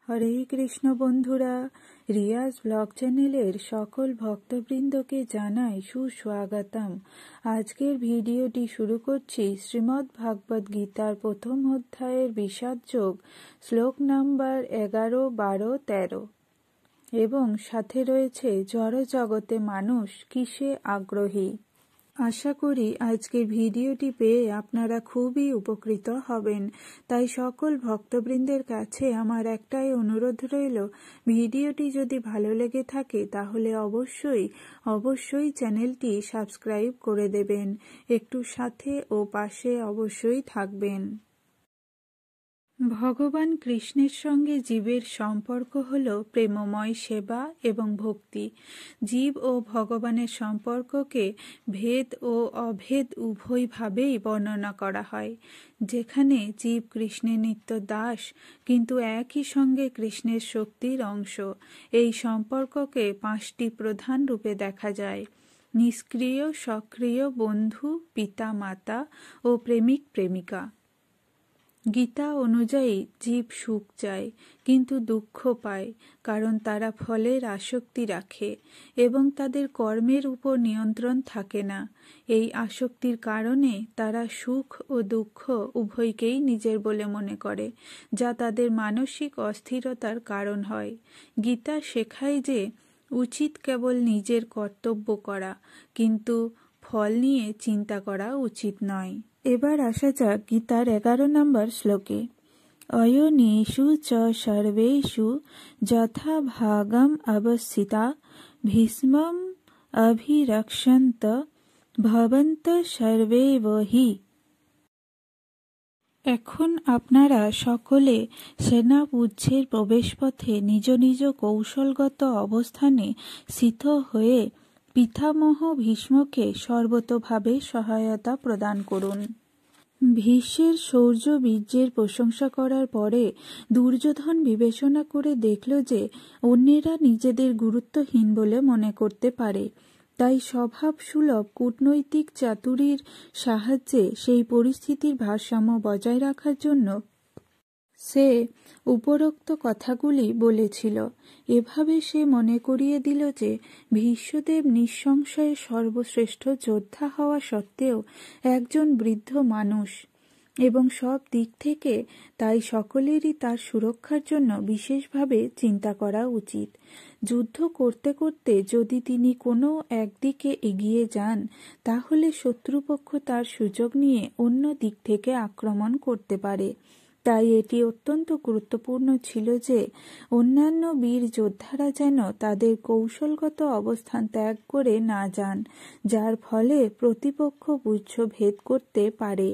হরে কৃষ্ণ বন্ধুরা, রিয়াজ ব্লগ চ্যানেলের সকল ভক্তবৃন্দকে জানাই সুস্বাগতম। আজকের ভিডিওটি শুরু করছি শ্রীমদ্ ভাগবত গীতার প্রথম অধ্যায়ের বিষাদ যোগ শ্লোক নাম্বার 11, 12, 13 এবং সাথে রয়েছে জড় জগতে মানুষ কিসে আগ্রহী। আশা করি আজকের ভিডিওটি পেয়ে আপনারা খুবই উপকৃত হবেন। তাই সকল ভক্তবৃন্দের কাছে আমার একটাই অনুরোধ রইল, ভিডিওটি যদি ভালো লেগে থাকে তাহলে অবশ্যই চ্যানেলটি সাবস্ক্রাইব করে দেবেন। একটু সাথে ও পাশে অবশ্যই থাকবেন। ভগবান কৃষ্ণের সঙ্গে জীবের সম্পর্ক হল প্রেমময় সেবা এবং ভক্তি। জীব ও ভগবানের সম্পর্ককে ভেদ ও অভেদ উভয়ভাবেই বর্ণনা করা হয়। যেখানে জীব কৃষ্ণের নিত্য দাস, কিন্তু একই সঙ্গে কৃষ্ণের শক্তির অংশ। এই সম্পর্ককে 5টি প্রধান রূপে দেখা যায়: নিষ্ক্রিয়, সক্রিয়, বন্ধু, পিতা মাতা ও প্রেমিক প্রেমিকা। গীতা অনুযায়ী জীব সুখ চায় কিন্তু দুঃখ পায়, কারণ তারা ফলের আসক্তি রাখে এবং তাদের কর্মের উপর নিয়ন্ত্রণ থাকে না। এই আসক্তির কারণে তারা সুখ ও দুঃখ উভয়কেই নিজের বলে মনে করে, যা তাদের মানসিক অস্থিরতার কারণ হয়। গীতা শেখায় যে উচিত কেবল নিজের কর্তব্য করা, কিন্তু ফল নিয়ে চিন্তা করা উচিত নয়। এবার আসা যাক গীতার 11 নম্বর শ্লোকে। অয়োনিষু চ সর্বেষু যথা ভাগম অবস্থিতা ভীষ্মম অভিরক্ষন্ত ভবন্ত সর্বেব হি। এখন আপনারা সকলে সেনাপুঞ্জের প্রবেশপথে নিজ নিজ কৌশলগত অবস্থানে স্থিত হয়ে পিতামহ ভীষ্মকে সর্বতোভাবে সহায়তা প্রদান করুন। ভীষ্মের শৌর্য বীর্যের প্রশংসা করার পরে দুর্যোধন বিবেচনা করে দেখল যে অন্যেরা নিজেদের গুরুত্বহীন বলে মনে করতে পারে। তাই স্বভাবসুলভ কূটনৈতিক চাতুরীর সাহায্যে সেই পরিস্থিতির ভারসাম্য বজায় রাখার জন্য সে উপরোক্ত কথাগুলি বলেছিল। এভাবে সে মনে করিয়ে দিল যে ভীষ্মদেব নিঃসংশয়ে সর্বশ্রেষ্ঠ যোদ্ধা হওয়া সত্ত্বেও একজন বৃদ্ধ মানুষ এবং সব দিক থেকে তাই সকলেরই তার সুরক্ষার জন্য বিশেষভাবে চিন্তা করা উচিত। যুদ্ধ করতে করতে যদি তিনি কোনো একদিকে এগিয়ে যান, তাহলে শত্রুপক্ষ তার সুযোগ নিয়ে অন্য দিক থেকে আক্রমণ করতে পারে। তাই এটি অত্যন্ত গুরুত্বপূর্ণ ছিল যে অন্যান্য বীর যোদ্ধারা যেন তাদের কৌশলগত অবস্থান ত্যাগ করে না যান, যার ফলে প্রতিপক্ষ গুচ্ছ ভেদ করতে পারে।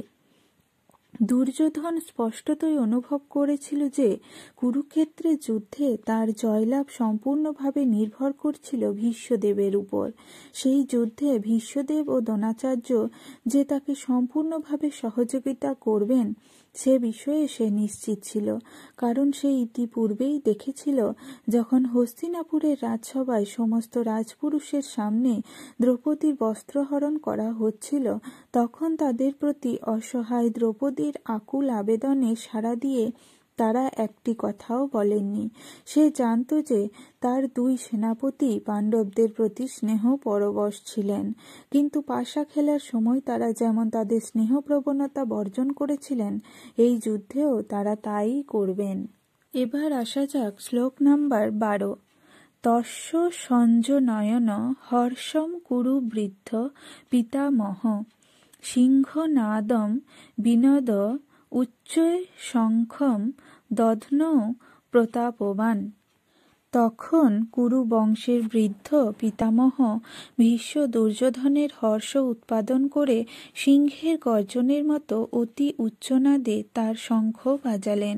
দুর্যোধন স্পষ্টতই অনুভব করেছিল যে কুরুক্ষেত্রের যুদ্ধে তার জয়লাভ সম্পূর্ণভাবে নির্ভর করছিল ভীষ্মদেবের উপর। সেই যুদ্ধে ভীষ্মদেব ও দ্রোণাচার্য যে তাকে সম্পূর্ণভাবে সহযোগিতা করবেন সে বিষয়ে সে নিশ্চিত ছিল, কারণ সে ইতিপূর্বেই দেখেছিল যখন হস্তিনাপুরের রাজসভায় সমস্ত রাজপুরুষের সামনে দ্রৌপদীর বস্ত্রহরণ করা হচ্ছিল, তখন তাদের প্রতি অসহায় দ্রৌপদীর আকুল আবেদনে সাড়া দিয়ে তারা একটি কথাও বলেননি। সে জানত যে তার 2 সেনাপতি পাণ্ডবদের প্রতি স্নেহ পরবশ ছিলেন, কিন্তু পাশা খেলার সময় তারা যেমন তাদের স্নেহ প্রবণতা বর্জন করেছিলেন, এই যুদ্ধেও তারা তাই করবেন। এবার আসা যাক শ্লোক নাম্বার 12। তস্য সঞ্জনয়ন হর্ষম কুরু বৃদ্ধ পিতামহ সিংহনাদম বিনদ উচ্চৈ শঙ্খম দধ্নৌ প্রতাপবান। তখন কুরু বংশের বৃদ্ধ পিতামহ ভীষ্ম দুর্যোধনের হর্ষ উৎপাদন করে সিংহের গর্জনের মতো অতি উচ্চনাদে তার শঙ্খ বাজালেন।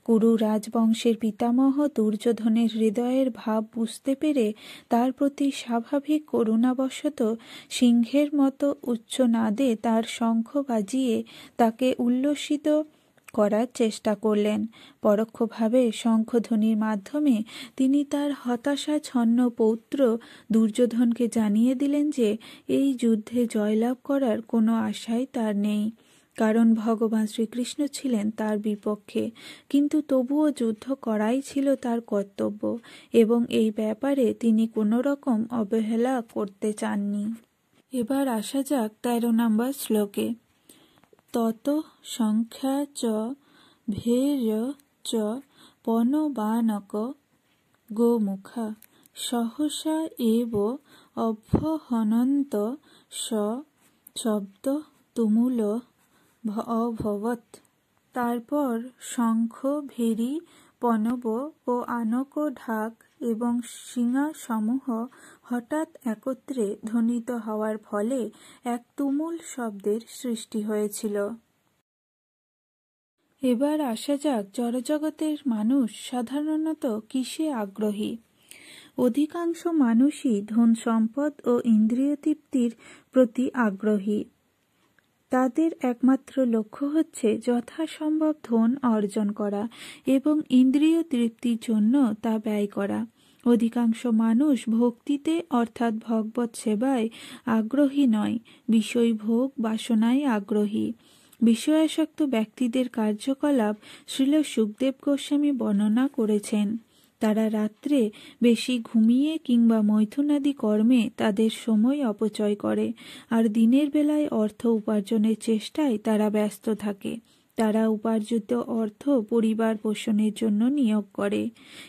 কুরু রাজবংশের পিতামহ দুর্যোধনের হৃদয়ের ভাব বুঝতে পেরে তার প্রতি স্বাভাবিক করুণাবশত সিংহের মতো উচ্চনাদে তার শঙ্খ বাজিয়ে তাকে উল্লসিত করার চেষ্টা করলেন। পরোক্ষভাবে শঙ্খধ্বনির মাধ্যমে তিনি তার হতাশাচ্ছন্ন পৌত্র দুর্যোধনকে জানিয়ে দিলেন যে এই যুদ্ধে জয়লাভ করার কোনো আশাই তার নেই। কারণ ভগবান শ্রীকৃষ্ণ ছিলেন তার বিপক্ষে, কিন্তু তবুও যুদ্ধ করাই ছিল তার কর্তব্য এবং এই ব্যাপারে তিনি কোনো রকম অবহেলা করতে চাননি। এবার আসা যাক 13 নম্বর শ্লোকে। তত সংখ্যা চ ভের্য চ পনবানক গোমুখা সহসা এব অভ্যহনন্ত স শব্দ তুমুল অভবৎ। তারপর শঙ্খ, ভেরি, পনব ও আনক ঢাক এবং শিঙাসমূহ হঠাৎ একত্রে ধ্বনিত হওয়ার ফলে এক তুমুল শব্দের সৃষ্টি হয়েছিল। এবার আসা যাক জড়জগতের মানুষ সাধারণত কিসে আগ্রহী। অধিকাংশ মানুষই ধন সম্পদ ও ইন্দ্রিয় তৃপ্তির প্রতি আগ্রহী। তাদের একমাত্র লক্ষ্য হচ্ছে যথাসম্ভব ধন অর্জন করা এবং ইন্দ্রিয় তৃপ্তির জন্য তা ব্যয় করা। অধিকাংশ মানুষ ভক্তিতে অর্থাৎ ভগবৎ সেবায় আগ্রহী নয়, বিষয় ভোগ বাসনায় আগ্রহী। বিষয়াসক্ত ব্যক্তিদের কার্যকলাপ শ্রীল সুখদেব গোস্বামী বর্ণনা করেছেন। তারা রাত্রে বেশি ঘুমিয়ে কিংবা মৈথুনাদি কর্মে তাদের সময় অপচয় করে, আর দিনের বেলায় অর্থ উপার্জনের চেষ্টায় তারা ব্যস্ত থাকে। তারা উপার্জিত অর্থ পরিবার পোষণের জন্য নিয়োগ করে।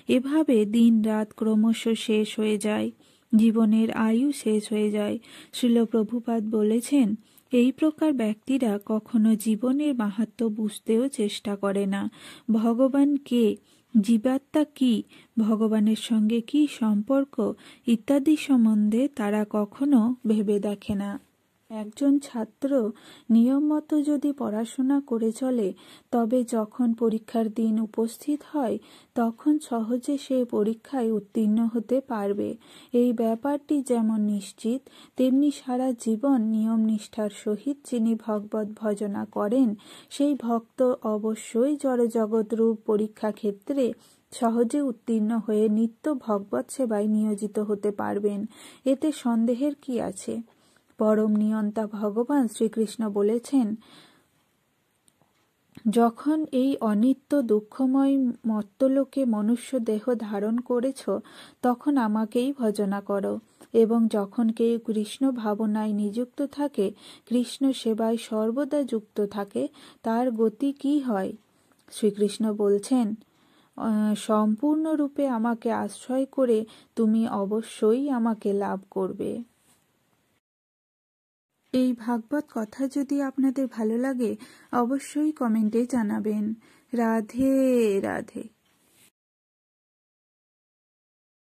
এভাবে দিন রাত ক্রমশ শেষ হয়ে যায়, জীবনের আয়ু শেষ হয়ে যায়। শ্রীল প্রভুপাদ বলেছেন, এই প্রকার ব্যক্তিরা কখনো জীবনের মাহাত্ম্য বুঝতেও চেষ্টা করে না। ভগবান কে, জীবাত্মা কি, ভগবানের সঙ্গে কি সম্পর্ক ইত্যাদি সম্বন্ধে তারা কখনো ভেবে দেখে না। একজন ছাত্র নিয়ম মতো যদি পড়াশোনা করে চলে, তবে যখন পরীক্ষার দিন উপস্থিত হয় তখন সহজে সে পরীক্ষায় উত্তীর্ণ হতে পারবে। এই ব্যাপারটি যেমন নিশ্চিত, তেমনি সারা জীবন নিয়ম নিষ্ঠার সহিত যিনি ভগবত ভজনা করেন সেই ভক্ত অবশ্যই জড়জগৎরূপ পরীক্ষা ক্ষেত্রে সহজে উত্তীর্ণ হয়ে নিত্য ভগবত সেবায় নিয়োজিত হতে পারবেন। এতে সন্দেহের কি আছে? পরম নিয়ন্তা ভগবান শ্রীকৃষ্ণ বলেছেন, যখন এই অনিত্য দুঃখময় মর্ত্যলোকে মনুষ্য দেহ ধারণ করেছ, তখন আমাকেই ভজনা করো। এবং যখন কেউ কৃষ্ণ ভাবনায় নিযুক্ত থাকে, কৃষ্ণ সেবায় সর্বদা যুক্ত থাকে, তার গতি কি হয়? শ্রীকৃষ্ণ বলছেন, সম্পূর্ণরূপে আমাকে আশ্রয় করে তুমি অবশ্যই আমাকে লাভ করবে। এই ভাগবত কথা যদি আপনাদের ভালো লাগে অবশ্যই কমেন্টে জানাবেন। রাধে রাধে।